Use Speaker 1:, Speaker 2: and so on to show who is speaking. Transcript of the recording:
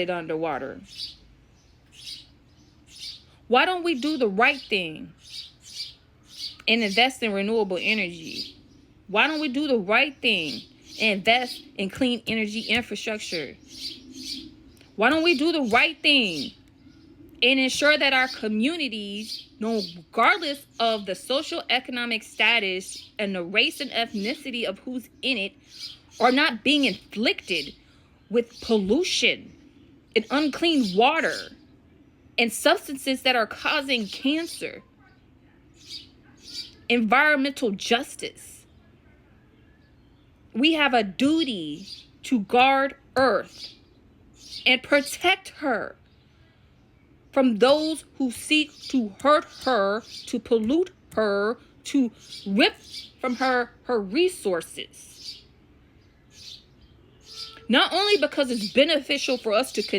Speaker 1: it underwater? Why don't we do the right thing and invest in renewable energy? Why don't we do the right thing and invest in clean energy infrastructure? Why don't we do the right thing and ensure that our communities, regardless of the social economic status and the race and ethnicity of who's in it, are not being inflicted with pollution and unclean water and substances that are causing cancer? Environmental justice. We have a duty to guard Earth and protect her from those who seek to hurt her, to pollute her, to rip from her resources. Not only because it's beneficial for us to